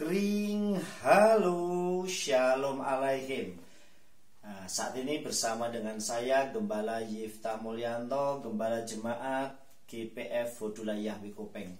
Kring, halo, shalom alaihim. Saat ini bersama dengan saya Gembala Yifta Mulyanto, Gembala Jemaat GPF Hodulayah Wikopeng.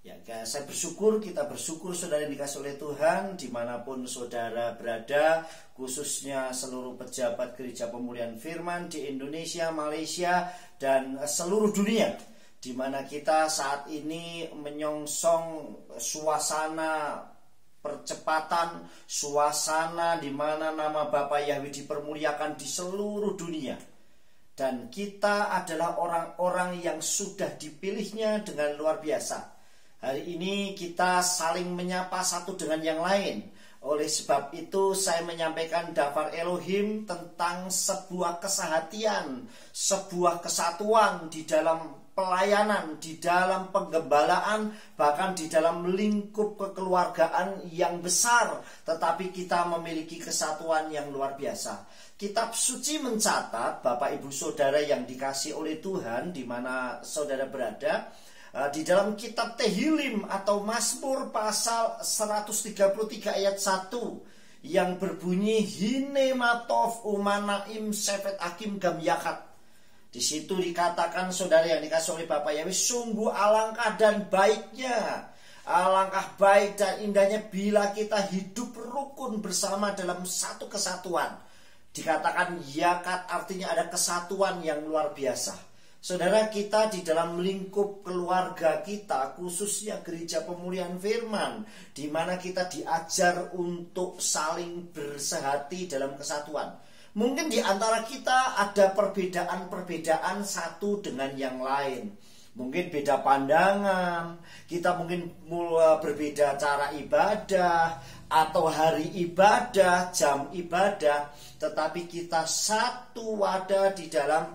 Ya, saya bersyukur, kita bersyukur saudara yang dikasih oleh Tuhan dimanapun saudara berada, khususnya seluruh pejabat Gereja Pemulihan Firman di Indonesia, Malaysia, dan seluruh dunia, di mana kita saat ini menyongsong suasana percepatan, suasana di mana nama Bapa Yahweh dipermuliakan di seluruh dunia. Dan kita adalah orang-orang yang sudah dipilihnya dengan luar biasa. Hari ini kita saling menyapa satu dengan yang lain. Oleh sebab itu saya menyampaikan Dafar Elohim tentang sebuah kesehatian, sebuah kesatuan di dalam pelayanan, di dalam penggembalaan, bahkan di dalam lingkup kekeluargaan yang besar. Tetapi kita memiliki kesatuan yang luar biasa. Kitab suci mencatat, Bapak Ibu Saudara yang dikasih oleh Tuhan, di mana saudara berada, di dalam kitab Tehillim atau Mazmur pasal 133 ayat 1 yang berbunyi Hine matov umanaim sefet akim gam yakat. Di situ dikatakan saudara yang dikasih oleh Bapak Yahweh, sungguh alangkah dan baiknya, alangkah baik dan indahnya bila kita hidup rukun bersama dalam satu kesatuan. Dikatakan yakat artinya ada kesatuan yang luar biasa. Saudara, kita di dalam lingkup keluarga kita, khususnya Gereja Pemulihan Firman, di mana kita diajar untuk saling bersehati dalam kesatuan. Mungkin di antara kita ada perbedaan-perbedaan satu dengan yang lain. Mungkin beda pandangan, kita mungkin berbeda cara ibadah, atau hari ibadah, jam ibadah. Tetapi kita satu wadah di dalam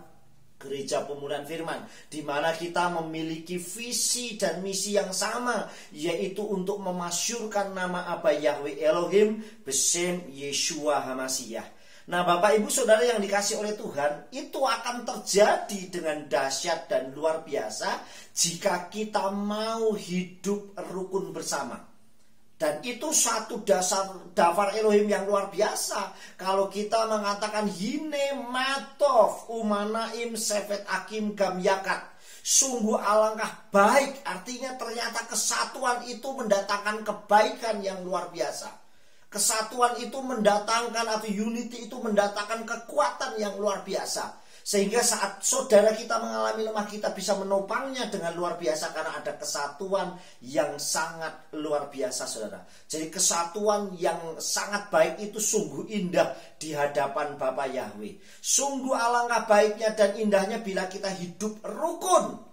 Gereja Pemulihan Firman, di mana kita memiliki visi dan misi yang sama, yaitu untuk memasyurkan nama Abba Yahweh Elohim Besem Yeshua HaMashiach. Nah, Bapak Ibu Saudara yang dikasih oleh Tuhan, itu akan terjadi dengan dahsyat dan luar biasa jika kita mau hidup rukun bersama. Dan itu satu dafar Elohim yang luar biasa. Kalau kita mengatakan Hine matov umanaim sefet akim gam yakat, sungguh alangkah baik, artinya ternyata kesatuan itu mendatangkan kebaikan yang luar biasa. Kesatuan itu mendatangkan, atau unity itu mendatangkan kekuatan yang luar biasa. Sehingga saat saudara kita mengalami lemah, kita bisa menopangnya dengan luar biasa karena ada kesatuan yang sangat luar biasa, saudara. Jadi kesatuan yang sangat baik itu sungguh indah di hadapan Bapa Yahweh. Sungguh alangkah baiknya dan indahnya bila kita hidup rukun.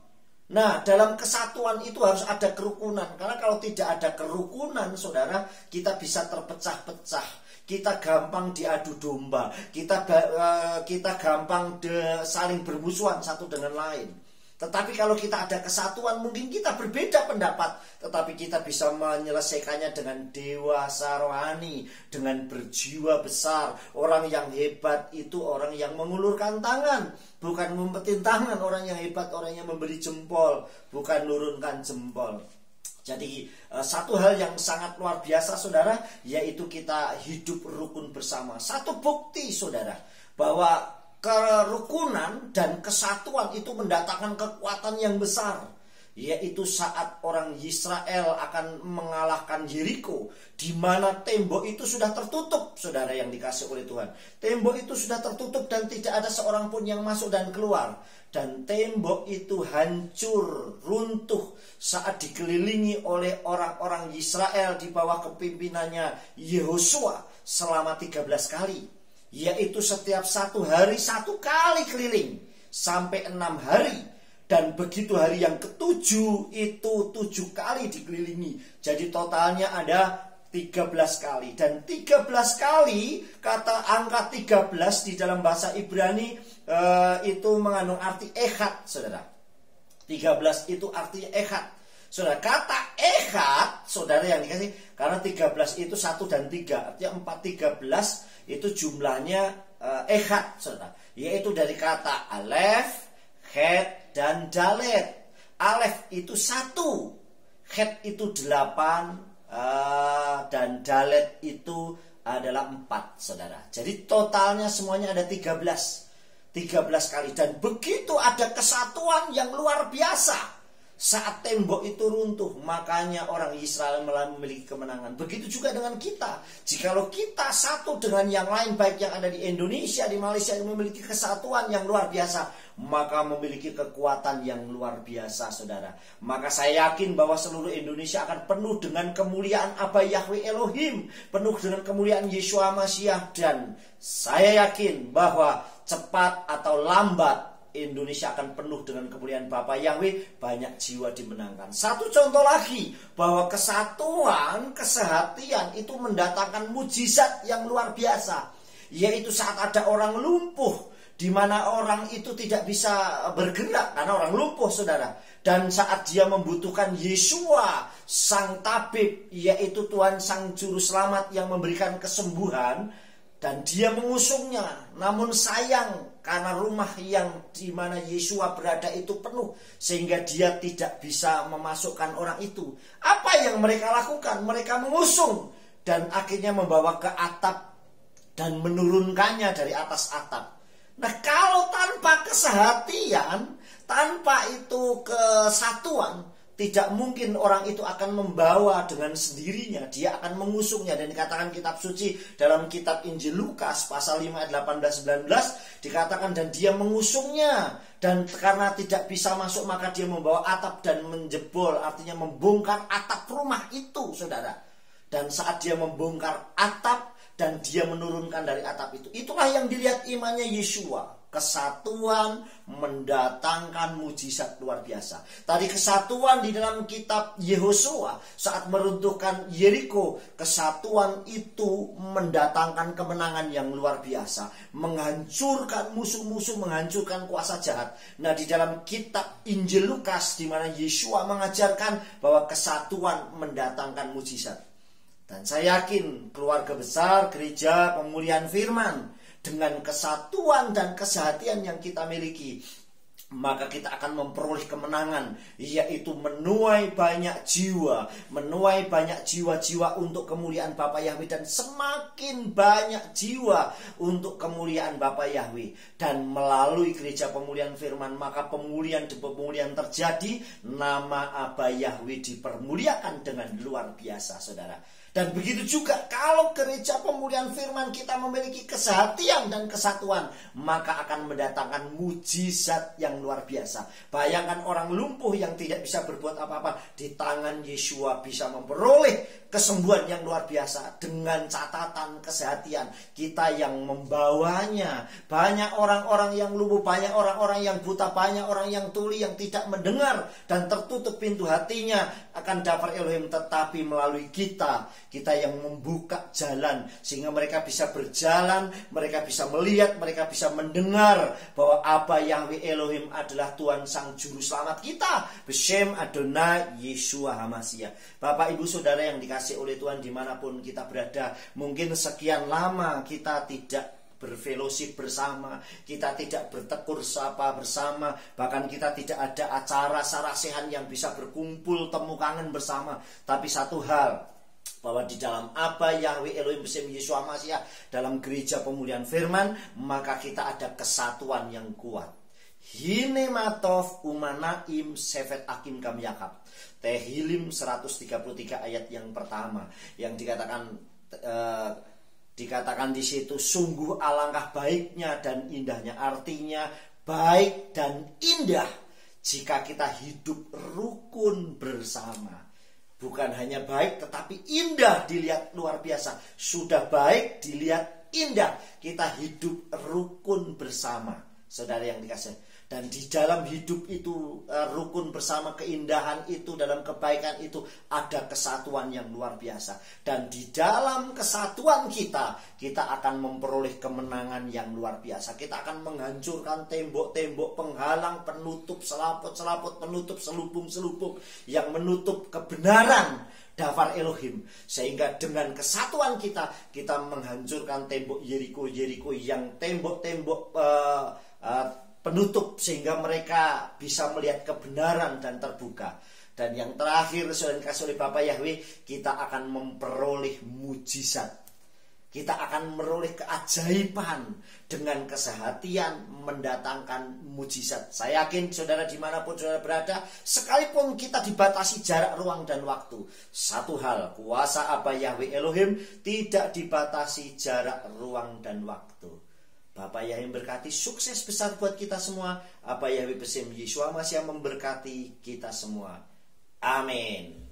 Nah, dalam kesatuan itu harus ada kerukunan. Karena kalau tidak ada kerukunan, saudara, kita bisa terpecah-pecah. Kita gampang diadu domba. Kita gampang saling bermusuhan satu dengan lain. Tetapi kalau kita ada kesatuan, mungkin kita berbeda pendapat, tetapi kita bisa menyelesaikannya dengan dewasa rohani, dengan berjiwa besar. Orang yang hebat itu orang yang mengulurkan tangan, bukan ngumpetin tangan. Orang yang hebat orang yang memberi jempol, bukan nurunkan jempol. Jadi satu hal yang sangat luar biasa, saudara, yaitu kita hidup rukun bersama. Satu bukti, saudara, bahwa kerukunan dan kesatuan itu mendatangkan kekuatan yang besar, yaitu saat orang Israel akan mengalahkan Yeriko, di mana tembok itu sudah tertutup, saudara yang dikasih oleh Tuhan. Tembok itu sudah tertutup dan tidak ada seorang pun yang masuk dan keluar. Dan tembok itu hancur, runtuh saat dikelilingi oleh orang-orang Israel di bawah kepimpinannya Yehosua selama 13 kali. Yaitu setiap satu hari satu kali keliling sampai 6 hari. Dan begitu hari yang ketujuh itu 7 kali dikelilingi. Jadi totalnya ada 13 kali. Dan 13 kali, kata angka 13 di dalam bahasa Ibrani itu mengandung arti echad, saudara. 13 itu artinya echad. Saudara, kata echad, saudara yang dikasih, karena 13 itu 1 dan 3, artinya 4, 13 itu jumlahnya echad, saudara. Yaitu dari kata alef, het, dan dalet. Alef itu 1, het itu 8, dan Dalet itu adalah 4, saudara. Jadi totalnya semuanya ada 13 kali. Dan begitu ada kesatuan yang luar biasa saat tembok itu runtuh, makanya orang Israel memiliki kemenangan. Begitu juga dengan kita. Jikalau kita satu dengan yang lain, baik yang ada di Indonesia, di Malaysia, yang memiliki kesatuan yang luar biasa, maka memiliki kekuatan yang luar biasa, saudara. Maka saya yakin bahwa seluruh Indonesia akan penuh dengan kemuliaan Aba Yahweh Elohim, penuh dengan kemuliaan Yeshua Mashiach. Dan saya yakin bahwa cepat atau lambat Indonesia akan penuh dengan kemuliaan Bapa Yahweh, banyak jiwa dimenangkan. Satu contoh lagi, bahwa kesatuan, kesehatian itu mendatangkan mujizat yang luar biasa, yaitu saat ada orang lumpuh, di mana orang itu tidak bisa bergerak karena orang lumpuh, saudara. Dan saat dia membutuhkan Yeshua, sang tabib, yaitu Tuhan sang juru selamat yang memberikan kesembuhan, dan dia mengusungnya. Namun sayang, karena rumah yang di mana Yeshua berada itu penuh, sehingga dia tidak bisa memasukkan orang itu. Apa yang mereka lakukan? Mereka mengusung dan akhirnya membawa ke atap dan menurunkannya dari atas atap. Nah, kalau tanpa kesehatian, tanpa itu kesatuan, tidak mungkin orang itu akan membawa dengan sendirinya. Dia akan mengusungnya. Dan dikatakan kitab suci dalam kitab Injil Lukas pasal 5 ayat 18-19, dikatakan dan dia mengusungnya. Dan karena tidak bisa masuk, maka dia membawa atap dan menjebol, artinya membongkar atap rumah itu, saudara. Dan saat dia membongkar atap dan dia menurunkan dari atap itu, itulah yang dilihat imannya Yeshua. Kesatuan mendatangkan mujizat luar biasa. Tadi kesatuan di dalam kitab Yehosua saat meruntuhkan Yeriko, kesatuan itu mendatangkan kemenangan yang luar biasa, menghancurkan musuh-musuh, menghancurkan kuasa jahat. Nah, di dalam kitab Injil Lukas, di mana Yeshua mengajarkan bahwa kesatuan mendatangkan mujizat. Dan saya yakin keluarga besar gereja pemulihan firman, dengan kesatuan dan kesehatian yang kita miliki, maka kita akan memperoleh kemenangan, yaitu menuai banyak jiwa, menuai banyak jiwa-jiwa untuk kemuliaan Bapa Yahweh, dan semakin banyak jiwa untuk kemuliaan Bapa Yahweh. Dan melalui gereja pemulihan firman, maka pemulihan terjadi, nama Aba Yahweh dipermuliakan dengan luar biasa, saudara. Dan begitu juga kalau gereja pemulihan firman kita memiliki kesehatian dan kesatuan, maka akan mendatangkan mujizat yang luar biasa. Bayangkan orang lumpuh yang tidak bisa berbuat apa-apa, di tangan Yeshua bisa memperoleh kesembuhan yang luar biasa. Dengan catatan kesehatian kita yang membawanya. Banyak orang-orang yang lumpuh, banyak orang-orang yang buta, banyak orang yang tuli yang tidak mendengar dan tertutup pintu hatinya akan Dafar Elohim, tetapi melalui kita yang membuka jalan sehingga mereka bisa berjalan, mereka bisa melihat, mereka bisa mendengar bahwa Aba Yahweh Elohim adalah Tuhan sang juru selamat kita, Beshem Adonai Yeshua HaMashiach. Bapak ibu saudara yang dikasih oleh Tuhan dimanapun kita berada, mungkin sekian lama kita tidak berfellowship bersama, kita tidak bertekur sapa bersama, bahkan kita tidak ada acara sarasehan yang bisa berkumpul temu kangen bersama. Tapi satu hal, bahwa di dalam Aba Yahweh Elohim Beshem Yeshua Mashiach, dalam gereja pemulihan firman, maka kita ada kesatuan yang kuat. Hine matov umanaim sefet akim kam yakab. Tehilim 133 ayat yang pertama, yang dikatakan di situ, sungguh alangkah baiknya dan indahnya. Artinya baik dan indah jika kita hidup rukun bersama. Bukan hanya baik tetapi indah dilihat luar biasa. Sudah baik dilihat indah, kita hidup rukun bersama, saudara yang dikasih. Dan di dalam hidup itu, rukun bersama, keindahan itu, dalam kebaikan itu ada kesatuan yang luar biasa. Dan di dalam kesatuan kita akan memperoleh kemenangan yang luar biasa. Kita akan menghancurkan tembok-tembok penghalang, penutup selaput-selaput, penutup selubung-selubung yang menutup kebenaran Dafar Elohim. Sehingga dengan kesatuan kita menghancurkan tembok Yeriko yang tembok-tembok penutup, sehingga mereka bisa melihat kebenaran dan terbuka. Dan yang terakhir, saudara kasih oleh Bapa Yahweh, kita akan memperoleh mujizat. Kita akan meroleh keajaiban dengan kesehatian mendatangkan mujizat. Saya yakin saudara dimanapun saudara berada, sekalipun kita dibatasi jarak, ruang, dan waktu, satu hal, kuasa Aba Yahweh Elohim tidak dibatasi jarak, ruang, dan waktu. Bapa Yahweh berkati, sukses besar buat kita semua. Aba Yahweh besim Yeshua Masih memberkati kita semua. Amin.